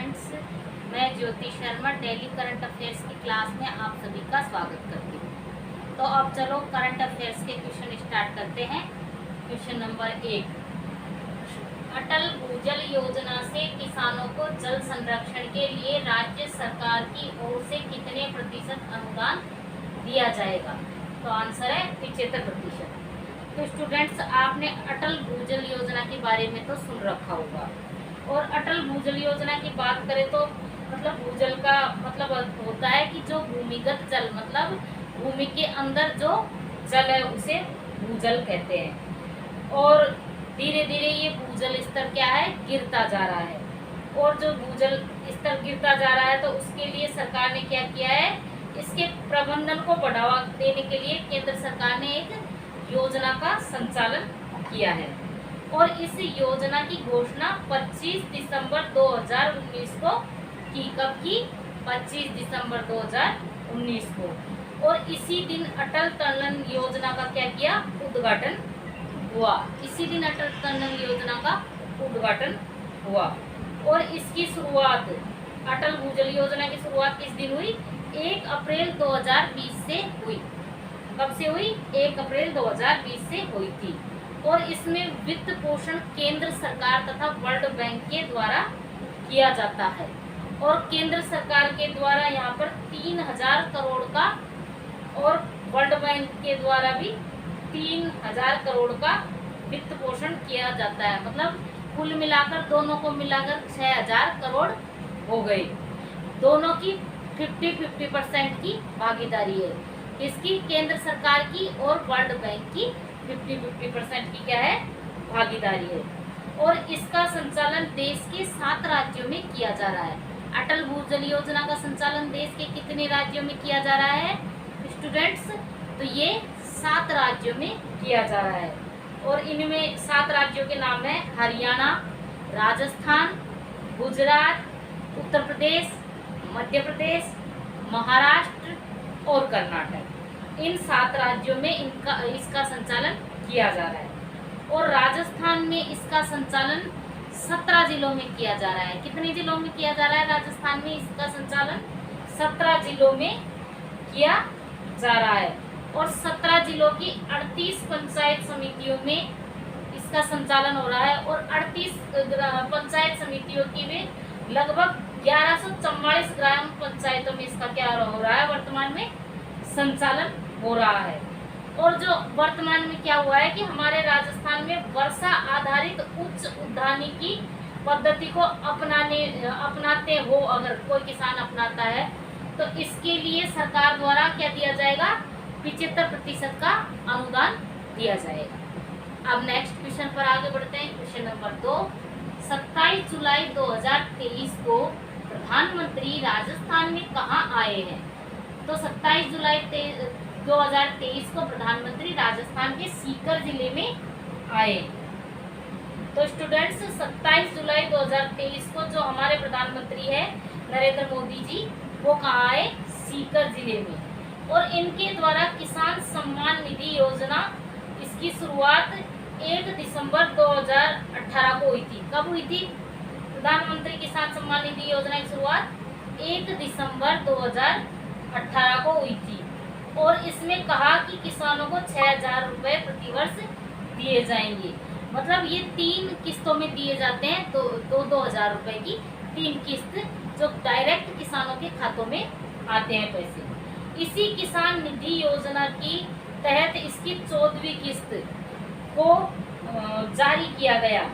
Students, मैं Jyoti Sharma daily current affairs की class में आप सभी का स्वागत करती हूँ। तो अब चलो करंट अफेयर्स के क्वेश्चन स्टार्ट करते हैं। क्वेश्चन नंबर 1, अटल भूजल योजना से किसानों को जल संरक्षण के लिए राज्य सरकार की ओर से कितने प्रतिशत अनुदान दिया जाएगा? तो आंसर है 75%। तो स्टूडेंट्स, आपने अटल भूजल योजना के बारे में तो सुन रखा होगा। और अटल भूजल योजना की बात करें तो मतलब भूजल का मतलब होता है कि जो भूमिगत जल, मतलब भूमि के अंदर जो जल है उसे भूजल कहते हैं। और धीरे धीरे ये भूजल स्तर क्या है, गिरता जा रहा है। और जो भूजल स्तर गिरता जा रहा है तो उसके लिए सरकार ने क्या किया है, इसके प्रबंधन को बढ़ावा देने के लिए केंद्र सरकार ने एक योजना का संचालन किया है। और इस योजना की घोषणा 25 दिसंबर 2019 को की। कब की? 25 दिसंबर 2019 को। और इसी दिन अटल टनल योजना का क्या किया, उद्घाटन हुआ। इसी दिन अटल टनल योजना का उद्घाटन हुआ। और इसकी शुरुआत, अटल भूजल योजना की शुरुआत किस दिन हुई? 1 अप्रैल 2020 से हुई। कब से हुई? 1 अप्रैल 2020 से हुई थी। और इसमें वित्त पोषण केंद्र सरकार तथा वर्ल्ड बैंक के द्वारा किया जाता है। और केंद्र सरकार के द्वारा यहाँ पर 3000 करोड़ का और वर्ल्ड बैंक के द्वारा भी 3000 करोड़ का वित्त पोषण किया जाता है। मतलब कुल मिलाकर, दोनों को मिलाकर 6000 करोड़ हो गए। दोनों की 50-50% की भागीदारी है। इसकी केंद्र सरकार की और वर्ल्ड बैंक की 50-50% की क्या है, भागीदारी है। और इसका संचालन देश के 7 राज्यों में किया जा रहा है। अटल भूजल योजना का संचालन देश के कितने राज्यों में किया जा रहा है स्टूडेंट्स? तो ये 7 राज्यों में किया जा रहा है। और इनमें 7 राज्यों के नाम है हरियाणा, राजस्थान, गुजरात, उत्तर प्रदेश, मध्य प्रदेश, महाराष्ट्र और कर्नाटक। इन 7 राज्यों में इसका संचालन किया जा रहा है। और राजस्थान में इसका संचालन 17 जिलों में किया जा रहा है। कितने जिलों में किया जा रहा है राजस्थान में इसका संचालन? 17 जिलों में किया जा रहा है। और 17 जिलों की 38 पंचायत समितियों में इसका संचालन हो रहा है। और 38 पंचायत समितियों की में लगभग 1144 ग्राम पंचायतों में इसका क्या हो रहा है, वर्तमान में संचालन हो रहा है। और जो वर्तमान में क्या हुआ है कि हमारे राजस्थान में वर्षा आधारित उच्च उद्यानिकी पद्धति को अपनाते हो, अगर कोई किसान अपनाता है तो इसके लिए सरकार द्वारा क्या दिया जाएगा, 75% का अनुदान दिया जाएगा। अब नेक्स्ट क्वेश्चन पर आगे बढ़ते हैं। क्वेश्चन नंबर 2, 27 जुलाई 2023 को प्रधानमंत्री राजस्थान में कहाँ आए हैं? तो 27 जुलाई 2023 को प्रधानमंत्री राजस्थान के सीकर जिले में आए। तो स्टूडेंट्स, 27 जुलाई 2023 को जो हमारे प्रधानमंत्री है नरेंद्र मोदी जी, वो कहाँ आए? सीकर जिले में। और इनके द्वारा किसान सम्मान निधि योजना, इसकी शुरुआत 1 दिसंबर 2018 को हुई थी। कब हुई थी? प्रधानमंत्री किसान सम्मान निधि योजना की शुरुआत 1 दिसंबर 2018 को हुई थी। और इसमें कहा कि किसानों को 6000 रुपये प्रतिवर्ष दिए जाएंगे। मतलब ये 3 किस्तों में दिए जाते हैं, तो 2-2 हजार रुपये की 3 किस्त जो डायरेक्ट किसानों के खातों में आते हैं पैसे। इसी किसान निधि योजना की तहत इसकी 14वीं किस्त को जारी किया गया।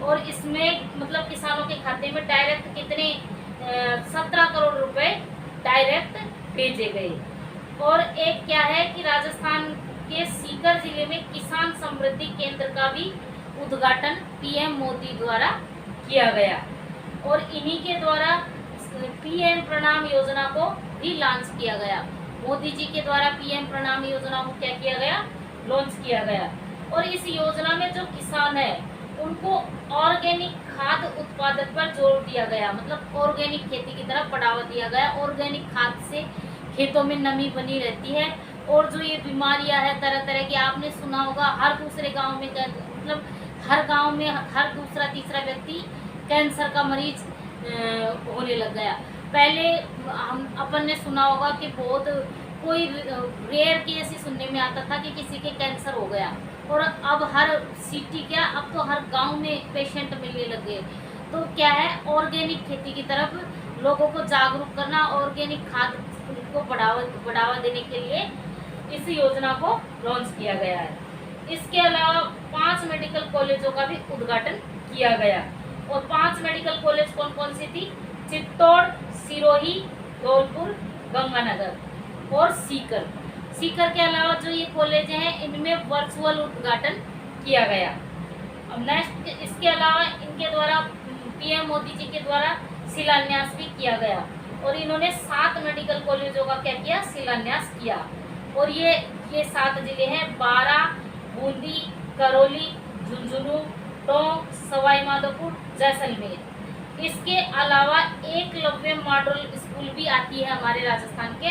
और इसमें मतलब किसानों के खाते में डायरेक्ट कितने 17 करोड़ रुपए डायरेक्ट भेजे गए। और एक क्या है कि राजस्थान के सीकर जिले में किसान समृद्धि केंद्र का भी उद्घाटन पीएम मोदी द्वारा किया गया। और इन्हीं के द्वारा पीएम प्रणाम योजना को भी लॉन्च किया गया। मोदी जी के द्वारा पीएम प्रणाम योजना को क्या किया गया, लॉन्च किया गया। और इस योजना में जो किसान है उनको ऑर्गेनिक खाद उत्पादन पर जोर दिया गया। मतलब ऑर्गेनिक खेती की तरफ बढ़ावा दिया गया। ऑर्गेनिक खाद से खेतों में नमी बनी रहती है। और जो ये बीमारियां है तरह तरह की, आपने सुना होगा हर दूसरे गांव में, मतलब हर गांव में हर दूसरा तीसरा व्यक्ति कैंसर का मरीज होने लग गया। पहले हम अपन ने सुना होगा कि बहुत कोई रेयर केस ही सुनने में आता था कि किसी के कैंसर हो गया, और अब हर सिटी क्या, अब तो हर गांव में पेशेंट मिलने लग गए। तो क्या है, ऑर्गेनिक खेती की तरफ लोगों को जागरूक करना, ऑर्गेनिक खाद को बढ़ावा देने के लिए इस योजना को लॉन्च किया गया है। इसके अलावा 5 मेडिकल कॉलेजों का भी उद्घाटन किया गया। और 5 मेडिकल कॉलेज कौन कौन सी थी? चित्तौड़, सिरोही, धौलपुर, गंगानगर और सीकर। सीकर के अलावा जो ये कॉलेज हैं, इनमें वर्चुअल उद्घाटन किया गया। अब नेक्स्ट, इसके अलावा इनके द्वारा पीएम मोदी जी के द्वारा शिलान्यास भी किया गया, और इन्होंने 7 मेडिकल कॉलेजों का क्या किया? शिलान्यास किया। और ये 7 जिले हैं: बारा, बूंदी, करौली, झुंझुनू, टोंक, सवाई माधोपुर, जैसलमेर। इसके अलावा एकलव्य मॉडल स्कूल भी आती है हमारे राजस्थान के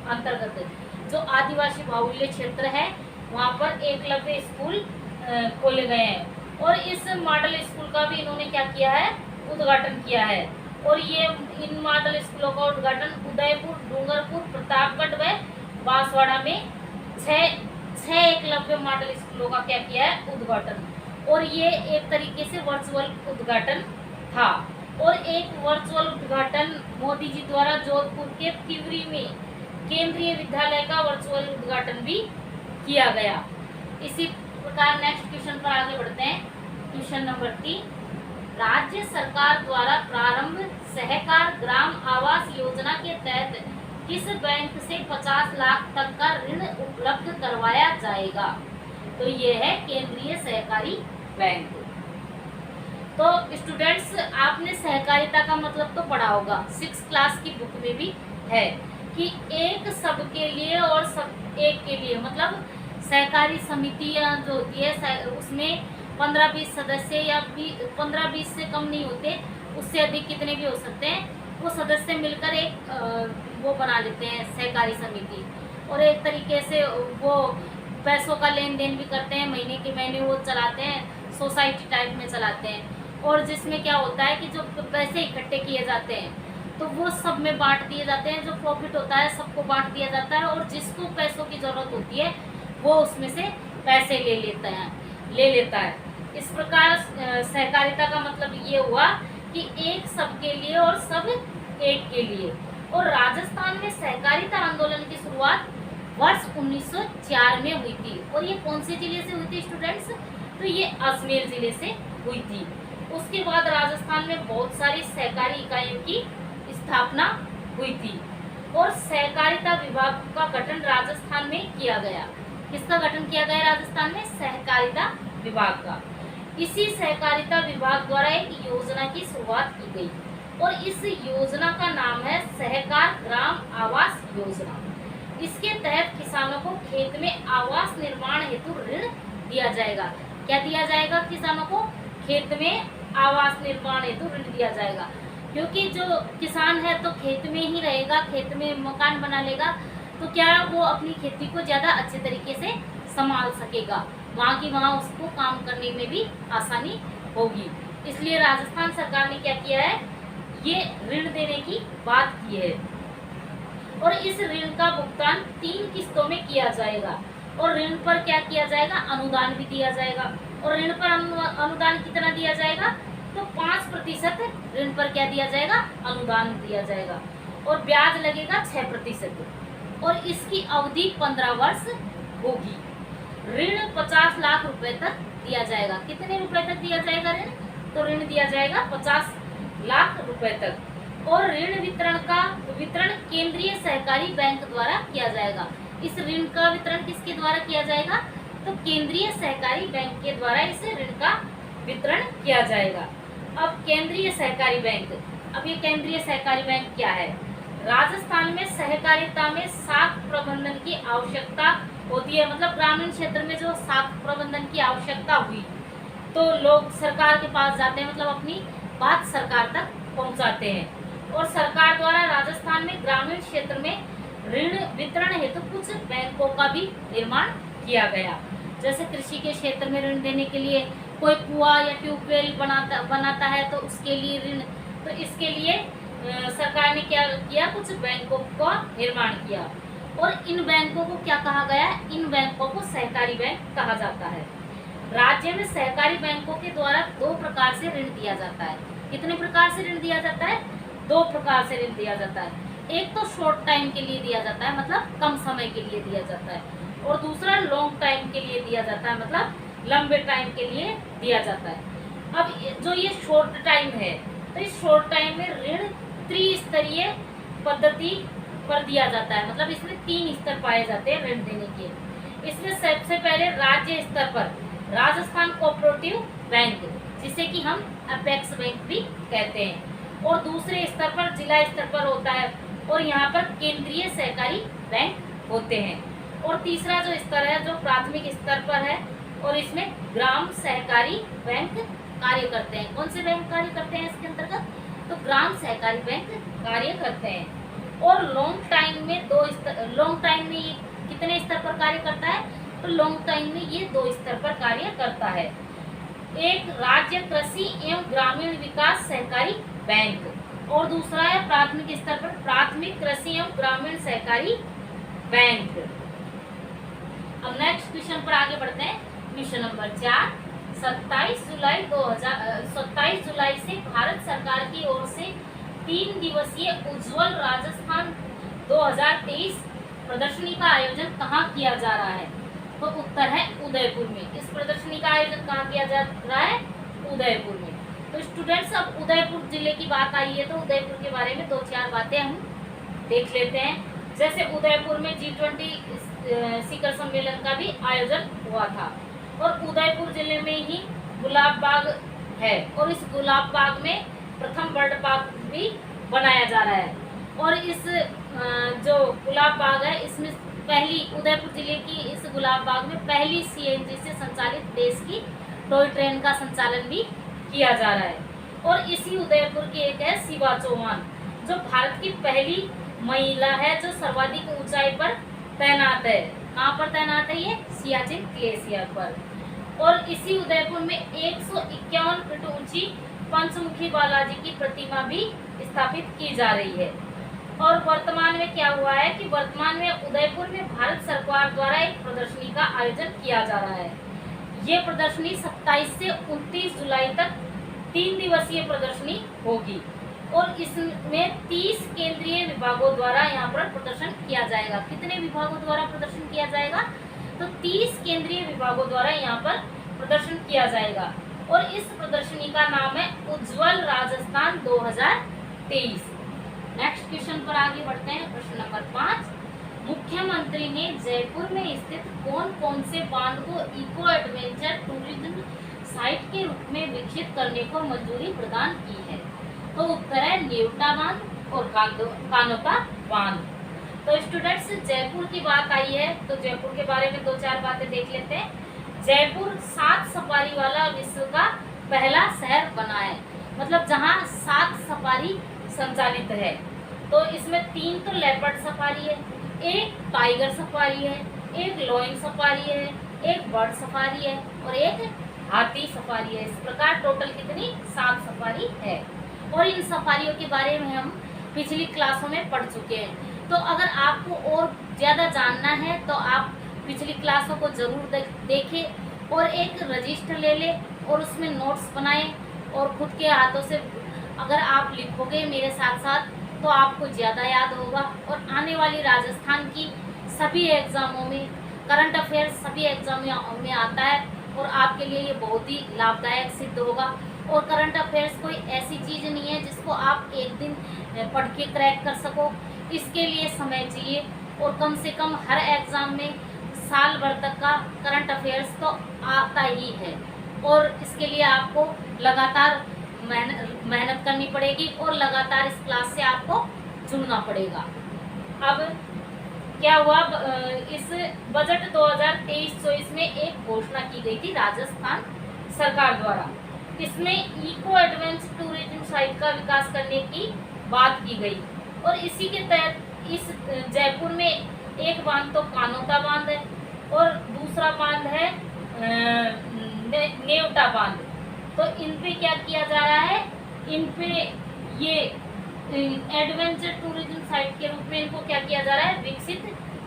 अंतर्गत। जो आदिवासी बाहुल्य क्षेत्र है वहाँ पर एकलव्य स्कूल खोले गए हैं, और इस मॉडल स्कूल का भी इन्होंने क्या किया है? उद्घाटन किया है। और ये इन मॉडल स्कूलों का उद्घाटन उदयपुर, डूंगरपुर, प्रतापगढ़ व बांसवाड़ा में 6 एकलव्य मॉडल स्कूलों का क्या किया है? उद्घाटन। और ये एक तरीके से वर्चुअल उद्घाटन था। और एक वर्चुअल उद्घाटन मोदी जी द्वारा जोधपुर के तिवरी में केंद्रीय विद्यालय का वर्चुअल उद्घाटन भी किया गया। इसी प्रकार नेक्स्ट क्वेश्चन पर आगे बढ़ते हैं। क्वेश्चन नंबर 3, राज्य सरकार द्वारा प्रारंभ सहकार ग्राम आवास योजना के तहत किस बैंक से 50 लाख तक का ऋण उपलब्ध करवाया जाएगा? तो ये है केंद्रीय सहकारी बैंक। तो स्टूडेंट्स, आपने सहकारिता का मतलब तो पढ़ा होगा, 6th क्लास की बुक में भी है कि एक सबके लिए और सब एक के लिए, मतलब सहकारी समितियां जो होती है उसमें 15-20 सदस्य या 15-20 से कम नहीं होते, उससे अधिक कितने भी हो सकते हैं, वो सदस्य मिलकर एक वो बना लेते हैं सहकारी समिति। और एक तरीके से वो पैसों का लेन देन भी करते हैं, महीने के महीने वो चलाते हैं, सोसाइटी टाइप में चलाते हैं। और जिसमें क्या होता है कि जो पैसे इकट्ठे किए जाते हैं तो वो सब में बांट दिए जाते हैं, जो प्रॉफिट होता है सबको बांट दिया जाता है, और जिसको पैसों की ज़रूरत होती है वो उसमें से पैसे ले लेता है। इस प्रकार सहकारिता का मतलब ये हुआ कि एक सबके लिए और सब एक के लिए। और राजस्थान में सहकारिता आंदोलन की शुरुआत वर्ष 1904 में हुई थी। और ये कौन से जिले से हुई थी स्टूडेंट्स? तो ये अजमेर जिले से हुई थी। उसके बाद राजस्थान में बहुत सारी सहकारी इकाइयों की स्थापना हुई थी, और सहकारिता विभाग का गठन राजस्थान में किया गया। किसका गठन किया गया राजस्थान में? सहकारिता विभाग का। इसी सहकारिता विभाग द्वारा एक योजना की शुरुआत की गई, और इस योजना का नाम है सहकार ग्राम आवास योजना। इसके तहत किसानों को खेत में आवास निर्माण हेतु ऋण दिया जाएगा। क्या दिया जाएगा? किसानों को खेत में आवास निर्माण हेतु ऋण दिया जाएगा, क्योंकि जो किसान है तो खेत में ही रहेगा, खेत में मकान बना लेगा, तो क्या वो अपनी खेती को ज़्यादा अच्छे तरीके से संभाल सकेगा, वहाँ की वहाँ उसको काम करने में भी आसानी होगी। इसलिए राजस्थान सरकार ने क्या किया है? ये ऋण देने की बात की है, और इस ऋण का भुगतान 3 किस्तों में किया जाएगा। और ऋण पर क्या किया जाएगा? अनुदान भी दिया जाएगा। और ऋण पर अनुदान कितना दिया जाएगा? तो 5% ऋण पर क्या दिया जाएगा? अनुदान दिया जाएगा, और ब्याज लगेगा 6%, और इसकी अवधि 15 वर्ष होगी। ऋण 50 लाख रुपए तक दिया जाएगा। कितने रुपए तक दिया जाएगा ऋण? तो ऋण दिया जाएगा 50 लाख रुपए तक। और ऋण वितरण केंद्रीय सहकारी बैंक द्वारा किया जाएगा। इस ऋण का वितरण किसके द्वारा किया जाएगा? तो केंद्रीय सहकारी बैंक के द्वारा इस ऋण का वितरण किया जाएगा। अब केंद्रीय सहकारी बैंक, अब ये केंद्रीय सहकारी बैंक क्या है? राजस्थान में सहकारिता में शाख प्रबंधन की आवश्यकता होती है, मतलब ग्रामीण क्षेत्र में जो शाख प्रबंधन की आवश्यकता हुई तो लोग सरकार के पास जाते हैं, मतलब अपनी बात सरकार तक पहुंचाते हैं। और सरकार द्वारा राजस्थान में ग्रामीण क्षेत्र में ऋण वितरण हेतु कुछ बैंकों का भी निर्माण किया गया। जैसे कृषि के क्षेत्र में ऋण देने के लिए कोई कुआं या ट्यूबवेल बनाता है तो उसके लिए ऋण तो इसके लिए सरकार ने क्या किया, कुछ बैंकों का निर्माण किया। और इन बैंकों को क्या कहा गया है, इन बैंकों को सहकारी बैंक कहा जाता है। राज्य में सहकारी बैंकों के द्वारा 2 प्रकार से ऋण दिया जाता है। कितने प्रकार से ऋण दिया जाता है, 2 प्रकार से ऋण दिया जाता है। एक तो शॉर्ट टाइम के लिए दिया जाता है, मतलब कम समय के लिए दिया जाता है, और दूसरा लॉन्ग टाइम के लिए दिया जाता है, मतलब लंबे टाइम के लिए दिया जाता है। अब जो ये शॉर्ट टाइम है, तो इस शॉर्ट टाइम में ऋण त्रिस्तरीय पद्धति पर दिया जाता है, मतलब इसमें 3 स्तर पाए जाते हैं ऋण देने के। इसमें सबसे पहले राज्य स्तर पर राजस्थान कोऑपरेटिव बैंक, जिसे कि हम अपेक्स बैंक भी कहते हैं, और दूसरे स्तर पर जिला स्तर पर होता है, और यहाँ पर केंद्रीय सहकारी बैंक होते हैं। और तीसरा जो स्तर है, जो प्राथमिक स्तर पर है, और इसमें ग्राम सहकारी बैंक कार्य करते हैं। कौन से बैंक कार्य करते हैं इसके अंतर्गत, तो ग्राम सहकारी बैंक कार्य करते हैं। और लॉन्ग टाइम में लॉन्ग टाइम में ये कितने स्तर पर कार्य करता है, तो लॉन्ग टाइम में ये 2 स्तर पर कार्य करता है। एक राज्य कृषि एवं ग्रामीण विकास सहकारी बैंक, और दूसरा है प्राथमिक स्तर पर प्राथमिक कृषि एवं ग्रामीण सहकारी बैंक। अब नेक्स्ट क्वेश्चन पर आगे बढ़ते हैं। क्वेश्चन नंबर 4, 27 जुलाई से भारत सरकार की ओर से 3 दिवसीय उज्ज्वल राजस्थान 2023 प्रदर्शनी का आयोजन कहाँ किया जा रहा है, तो उत्तर है उदयपुर में। इस प्रदर्शनी का आयोजन कहाँ किया जा रहा है, उदयपुर में। तो स्टूडेंट्स, अब उदयपुर जिले की बात आई है, तो उदयपुर के बारे में 2-4 बातें हम देख लेते हैं। जैसे उदयपुर में G20 शिखर सम्मेलन का भी आयोजन हुआ था, और उदयपुर जिले में ही गुलाब बाग है, और इस गुलाब बाग में प्रथम बर्ड पार्क भी बनाया जा रहा है। और इस जो गुलाब बाग है, इसमें पहली उदयपुर जिले की इस गुलाब बाग में पहली CNG से संचालित देश की टॉय ट्रेन का संचालन भी किया जा रहा है। और इसी उदयपुर की एक है शिवा चौहान, जो भारत की पहली महिला है जो सर्वाधिक ऊंचाई पर तैनात है। कहाँ पर तैनात है ये, सियाचिन ग्लेशियर पर। और इसी उदयपुर में 151 फीट ऊंची पंचमुखी बालाजी की प्रतिमा भी स्थापित की जा रही है। और वर्तमान में क्या हुआ है कि वर्तमान में उदयपुर में भारत सरकार द्वारा एक प्रदर्शनी का आयोजन किया जा रहा है। ये प्रदर्शनी 27 से 29 जुलाई तक 3 दिवसीय प्रदर्शनी होगी, और इसमें 30 केंद्रीय विभागों द्वारा यहाँ पर प्रदर्शन किया जाएगा। कितने विभागों द्वारा प्रदर्शन किया जाएगा, तो 30 केंद्रीय विभागों द्वारा यहाँ पर प्रदर्शन किया जाएगा। और इस प्रदर्शनी का नाम है उज्ज्वल राजस्थान 2023। नेक्स्ट क्वेश्चन पर आगे बढ़ते हैं। प्रश्न नंबर 5, मुख्यमंत्री ने जयपुर में स्थित कौन कौन से बांध को इको एडवेंचर टूरिज्म साइट के रूप में विकसित करने को मंजूरी प्रदान की है, तो उत्तर है नेवटा बांध और कानोता बांध। तो स्टूडेंट्स, जयपुर की बात आई है, तो जयपुर के बारे में 2-4 बातें देख लेते हैं। जयपुर 7 सफारी वाला विश्व का पहला शहर बना है, मतलब जहाँ 7 सफारी संचालित है। तो इसमें 3 तो लेपर्ड सफारी है, एक टाइगर सफारी है, एक लॉयन सफारी है, एक बर्ड सफारी है, और एक हाथी सफारी है। इस प्रकार टोटल कितनी 7 सफारी है। और इन सफारियों के बारे में हम पिछली क्लासों में पढ़ चुके हैं। तो अगर आपको और ज़्यादा जानना है तो आप पिछली क्लासों को ज़रूर देखें, और एक रजिस्टर ले लें और उसमें नोट्स बनाएं, और खुद के हाथों से अगर आप लिखोगे मेरे साथ साथ तो आपको ज़्यादा याद होगा। और आने वाली राजस्थान की सभी एग्ज़ामों में करंट अफेयर्स सभी एग्जामों में आता है, और आपके लिए ये बहुत ही लाभदायक सिद्ध होगा। और करंट अफेयर्स कोई ऐसी चीज़ नहीं है जिसको आप एक दिन पढ़ के क्रैक कर सको। इसके लिए समय चाहिए, और कम से कम हर एग्ज़ाम में साल भर तक का करंट अफेयर्स तो आता ही है, और इसके लिए आपको लगातार मेहनत करनी पड़ेगी, और लगातार इस क्लास से आपको जुड़ना पड़ेगा। अब क्या हुआ, इस बजट 2023-24 में एक घोषणा की गई थी राजस्थान सरकार द्वारा। इसमें इको एडवेंचर टूरिज्म साइट का विकास करने की बात की गई, और इसी के तहत इस जयपुर में एक बांध तो कानोता बांध है, और दूसरा बांध है नेवटा बांध। तो इन पे क्या किया जा रहा है, इन पे ये एडवेंचर टूरिज्म साइट के रूप में इनको क्या किया जा रहा है, विकसित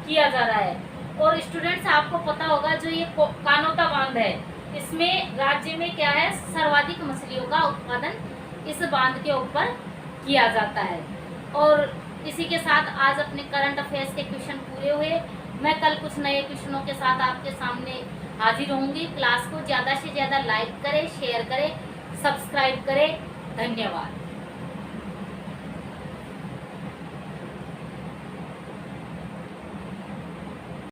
किया जा रहा है। और स्टूडेंट्स आपको पता होगा जो ये कानोता बांध है, इसमें राज्य में क्या है, सर्वाधिक मछलियों का उत्पादन इस बांध के ऊपर किया जाता है। और इसी के साथ आज अपने करंट अफेयर्स के क्वेश्चन पूरे हुए। मैं कल कुछ नए क्वेश्चनों के साथ आपके सामने हाजिर होंगी। क्लास को ज़्यादा से ज़्यादा लाइक करें, शेयर करें, सब्सक्राइब करें। धन्यवाद।